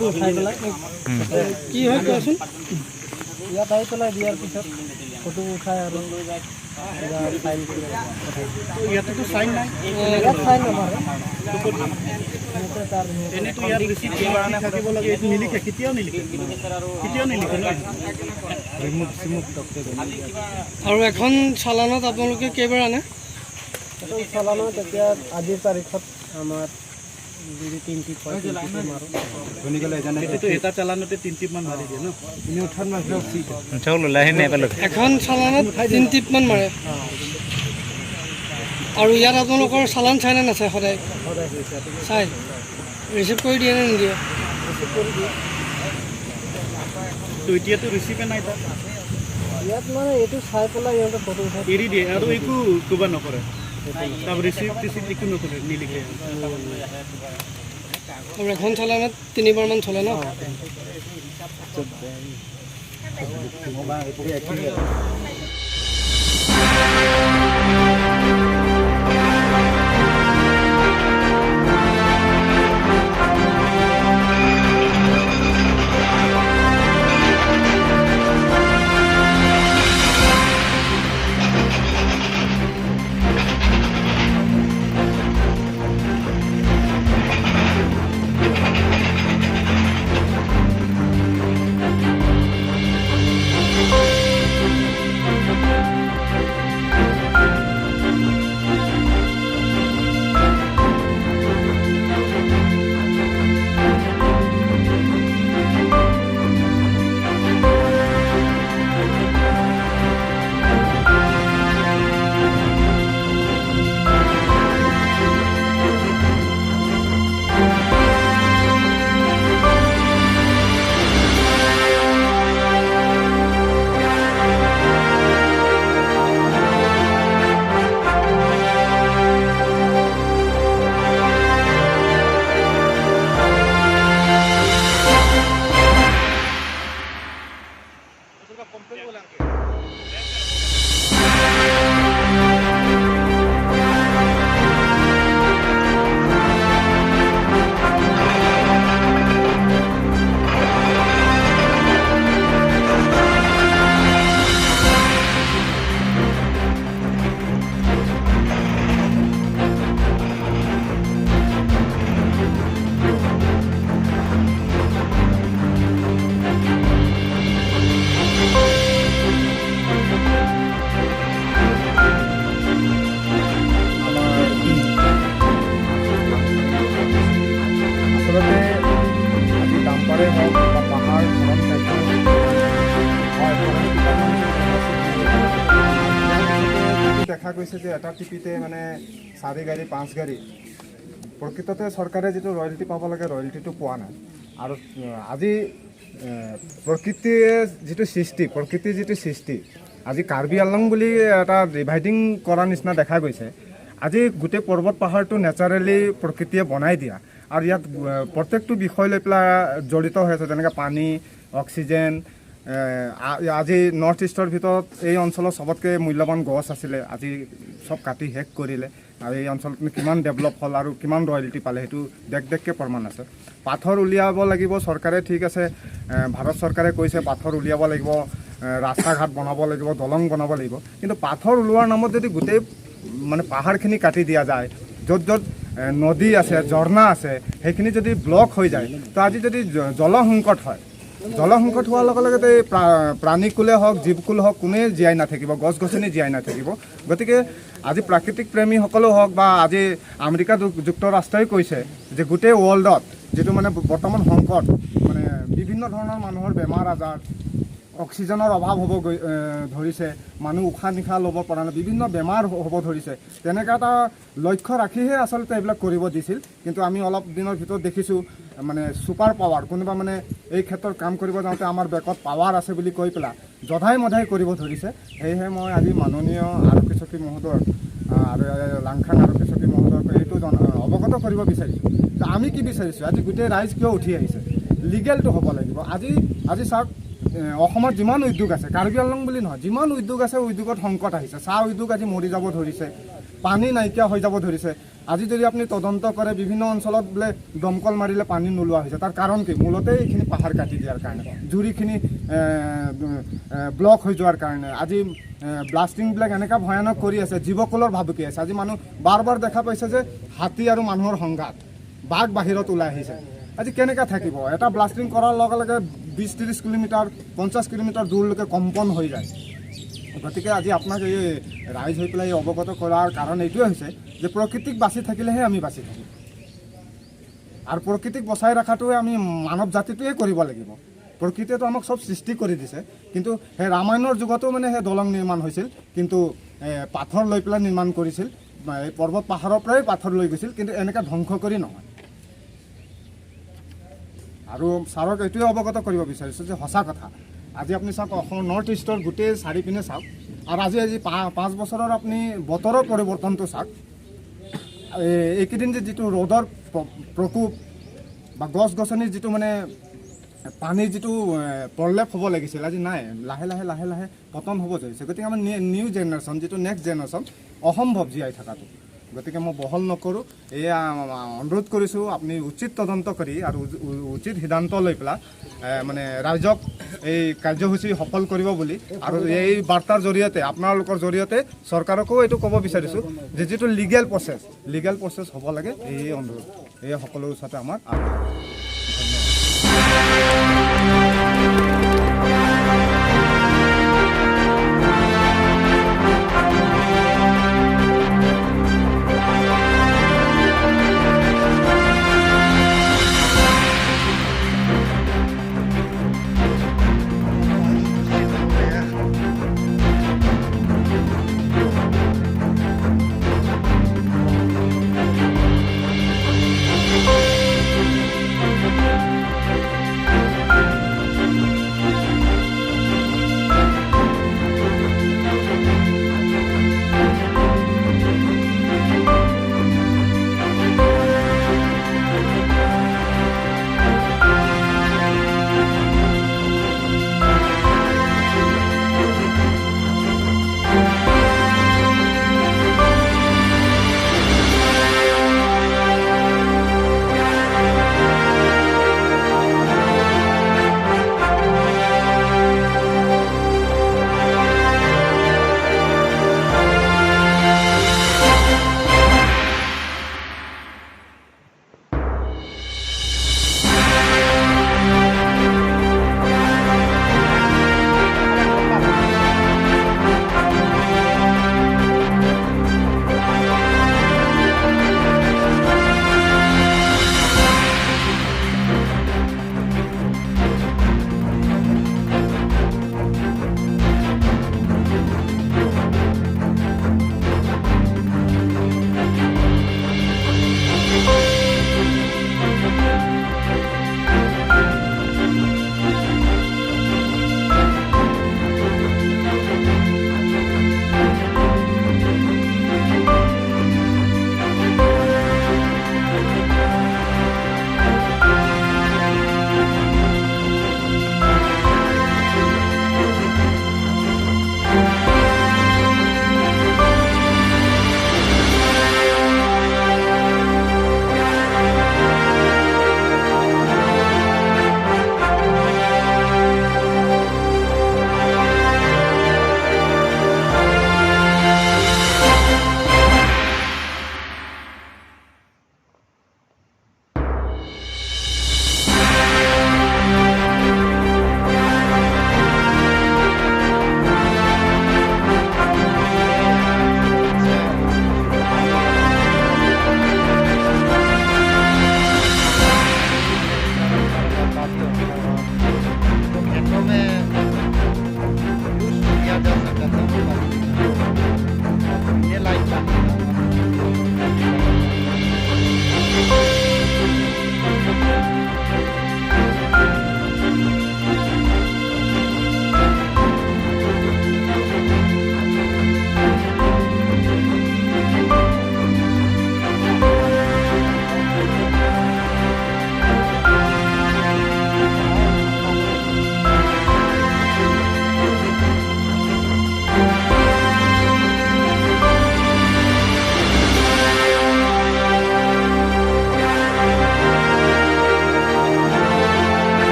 ফটোটো উঠাই পেলাই কি হয় কোৱাচোন ইয়াত আহি পেলাই দিয়াৰ পিছত ফটো উঠাই আৰু ফাইল কৰি ইয়াতেতো চাইন নাই ইয়াত চাইন নামাৰে এনেতো ইয়াত ৰিচিপ্ট থাকিব লাগে এইটো নিলিখে কেতিয়াও নিলিখে আৰু এখন চালানত আপোনালোকে কেইবাৰ আনে এখন চালানত এতিয়া আজিৰ তাৰিখত আমাৰ এটা চালানতে 3 টিপ মান মাৰি দিয়ে ন এখন চালানত 3 টিপ মান মাৰে আৰু ইয়াত আপোনালোকৰ চালান চাই নে নাচাই সদায় চাই ৰিচিভ কৰি দিয়ে নে নিদিয়ে তো এতিয়াতো ৰিচিভে নাই তাত ইয়াত মানে এইটো চাই পেলাই ইহঁতে ফটো উঠাই এৰি দিয়ে আৰু একো কিবা নকৰে তাৰ ৰিচিপ্ট একো নকৰে নিলিখে আৰু এখন চালানত 3বাৰ মান চলে ন দেখা গৈছে যে এটা টিপিতে মানে 4 গাড়ী 5 গাড়ী প্ৰকৃততে চৰকাৰে যেটো ৰয়েলটি পাব লাগে ৰয়েলটিটো পোৱা নাই আৰু আজি প্ৰকৃতিৰ যেটো সৃষ্টি আজি কাৰ্বি আংলং বুলি এটা ডিভাইডিং কৰা নিচিনা দেখা গৈছে আজি গোটেই পৰ্বত পাহাৰটো নেচাৰেলি প্ৰকৃতিয়ে বনাই দিয়া আৰু ইয়াত প্ৰত্যেকটো বিষয় লৈ পেলাই জড়িত হৈ আছে যেনেকৈ পানী অক্সিজেন আজি নৰ্থ ইষ্টৰ ভিতৰত এই অঞ্চলৰ সবতকৈ মূল্যৱান গছ আছিলে আজি সব কাটি শেষ কৰিলে আৰু এই অঞ্চলটো কিমান ডেভেলপ হ'ল আৰু কিমান ৰয়েলটি পালে সেইটো দেখকৈ প্ৰমাণ আছে পাথৰ উলিয়াব লাগিব চৰকাৰে ঠিক আছে ভাৰত চৰকাৰে কৈছে পাথৰ উলিয়াব লাগিব ৰাস্তা ঘাট বনাব লাগিব দলং বনাব লাগিব কিন্তু পাথৰ উলিওৱাৰ নামত যদি গোটেই মানে পাহাৰখিনি কাটি দিয়া যায় য'ত য'ত নদী আছে ঝৰ্ণা আছে সেইখিনি যদি ব্লক হৈ যায় তো আজি যদি জলসংকট হয় জলসংকট হোৱাৰ লগে লগে প্ৰাণীকুলে হওক জীৱকুল হওক কোনে জীয়াই নাথাকিব গছ গছনি জীয়াই নাথাকিব গতিকে আজি প্ৰাকৃতিক প্ৰেমীসকলো হওক বা আজি আমেৰিকা যুক্তৰাষ্ট্ৰই কৈছে যে গোটেই ৱৰ্ল্ডত যেটো মানে বৰ্তমান সংকট মানে বিভিন্ন ধৰণৰ মানুহৰ বেমাৰ আজাৰ অক্সিজেনৰ অভাৱ হ'ব ধৰিছে মানুহ উশাহ নিশাহ ল'ব পৰা নাই বিভিন্ন বেমাৰ হ'ব ধৰিছে তেনেকৈ এটা লক্ষ্য ৰাখিহে আচলতে এইবিলাক কৰিব দিছিল কিন্তু আমি অলপ দিনৰ ভিতৰত দেখিছোঁ মানে ছুপাৰ পাৱাৰ কোনোবা মানে এই ক্ষেত্ৰত কাম কৰিব যাওঁতে আমাৰ বেকত পাৱাৰ আছে বুলি কৈ পেলাই জধাই মধাই কৰিব ধৰিছে সেয়েহে মই আজি মাননীয় আৰক্ষী চকী মহোদয় আৰু লাংখাং আৰক্ষী চকী মহোদয়ক এইটো অৱগত কৰিব বিচাৰিছোঁ যে আমি কি বিচাৰিছোঁ আজি গোটেই ৰাইজ কিয় উঠি আহিছে লিগেলটো হ'ব লাগিব আজি চাওক অসমত যিমান উদ্যোগ আছে, কাৰ্বি আংলং বুলি নহয়, যিমান উদ্যোগ আছে উদ্যোগত সংকট আহিছে। চাহ উদ্যোগ আজি মৰি যাব ধৰিছে, পানী নাইকিয়া হৈ যাব ধৰিছে। আজি যদি আপুনি তদন্ত কৰে, বিভিন্ন অঞ্চলত বোলে দমকল মাৰিলে পানী নোলোৱা হৈছে। তাৰ কাৰণ কি? মূলতে এইখিনি পাহাৰ কাটি দিয়াৰ কাৰণে, জুৰিখিনি ব্লক হৈ যোৱাৰ কাৰণে। আজি ব্লাষ্টিংবিলাক এনেকুৱা ভয়ানক কৰি আছে, জীৱকুলৰ ভাবুকি আছে। আজি মানুহ বাৰ বাৰ দেখা পাইছে যে হাতী আৰু মানুহৰ সংঘাত, বাঘ বাহিৰত ওলাই আহিছে। আজি কেনেকৈ থাকিব? এটা ব্লাষ্টিং কৰাৰ লগে লগে 20-30 কিলোমিটাৰ 50 কিলোমিটাৰ দূৰলৈকে কম্পন হৈ যায়। গতিকে আজি আপোনাক এই ৰাইজ হৈ পেলাই অৱগত কৰাৰ কাৰণ এইটোৱে হৈছে যে প্ৰকৃতিক বাচি থাকিলেহে আমি বাচি থাকিম, আৰু প্ৰকৃতিক বচাই ৰখাটোৱে আমি মানৱ জাতিটোৱে কৰিব লাগিব। প্ৰকৃতিয়েতো আমাক চব সৃষ্টি কৰি দিছে, কিন্তু সেই ৰামায়ণৰ যুগতো মানে সেই দলং নিৰ্মাণ হৈছিল, কিন্তু পাথৰ লৈ পেলাই নিৰ্মাণ কৰিছিল। এই পৰ্বত পাহাৰৰ পৰাই পাথৰ লৈ গৈছিল, কিন্তু এনেকৈ ধ্বংস কৰি নহয়। আৰু ছাৰক এইটোৱে অৱগত কৰিব বিচাৰিছোঁ যে সঁচা কথা, আজি আপুনি চাওক, অসমৰ নৰ্থ ইষ্টৰ গোটেই চাৰিপিনে চাওক, আৰু আজি 5 বছৰৰ আপুনি বতৰৰ পৰিৱৰ্তনটো চাওক। এইকেইদিন যে যিটো ৰ'দৰ প্ৰকোপ বা গছ গছনিৰ যিটো মানে পানীৰ যিটো প্ৰলেপ হ'ব লাগিছিল, আজি নাই। লাহে লাহে পতন হ'ব ধৰিছে। গতিকে আমাৰ নিউ জেনেৰেশ্যন, যিটো নেক্সট জেনেৰেশ্যন, অসম্ভৱ জীয়াই থকাটো। গতিকে মই বহল নকৰোঁ, এয়া অনুৰোধ কৰিছোঁ আপুনি উচিত তদন্ত কৰি আৰু উচিত সিদ্ধান্ত লৈ পেলাই মানে ৰাইজক এই কাৰ্যসূচী সফল কৰিব বুলি, আৰু এই বাৰ্তাৰ জৰিয়তে আপোনালোকৰ জৰিয়তে চৰকাৰকো এইটো ক'ব বিচাৰিছোঁ যে যিটো লিগেল প্ৰচেছ হ'ব লাগে, এই অনুৰোধ এই সকলোৰ ওচৰতে আমাৰ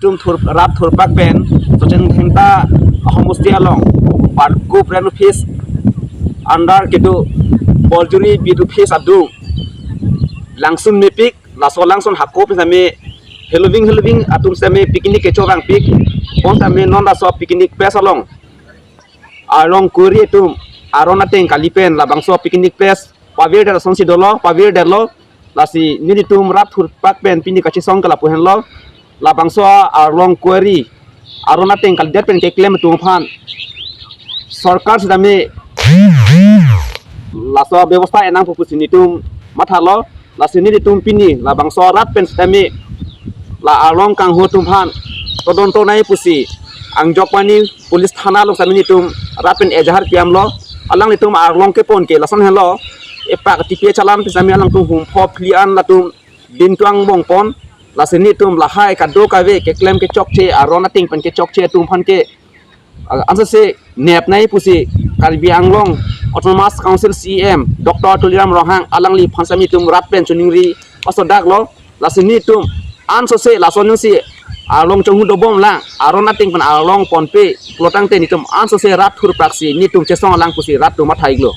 tum rap thurpak pen sochen henta homosti along parku brand office under kitu boljuri bid office adu langsung mepik laso langsung hakop sami helving atum sami picnic kecobang pik on sami non laso picnic place along along kuri tum arona teng kalipen labang so picnic place pavir der sonsi dolo pavir der lo lasi nini tum rap thurpak pen pini kachi song kala puhen lo labang so along kuri arona teng kal der pen ke claim tum phan sarkar sidame laso ব্যবস্থা enang pupusi nitum mathalo lasini nitum pini labang so rap pen sidame la along kang ho tum phan todonto nai pusi ang jokmani police thana lo sami nitum rapen ejhar piam lo alang nitum along ke pon ke lason hello e pak tipe chalam pisami alang tum hum pho klian latum dintuang bongpon lasini tum lahai kado kawe ke claim ke chokche arona ting pen ke chokche tum phan ke answer se nep nai pusi Karbi Anglong Autonomous Council CM Dr. Tuliram Rohang alang li phansami tum rap pen chuningri osodak lo lasini tum anso se lason si along chongu dobom lang arona ting pen along ponpe plotang te nitum anso se rap thur praksi nitum chesong lang pusi rap tu mathai glo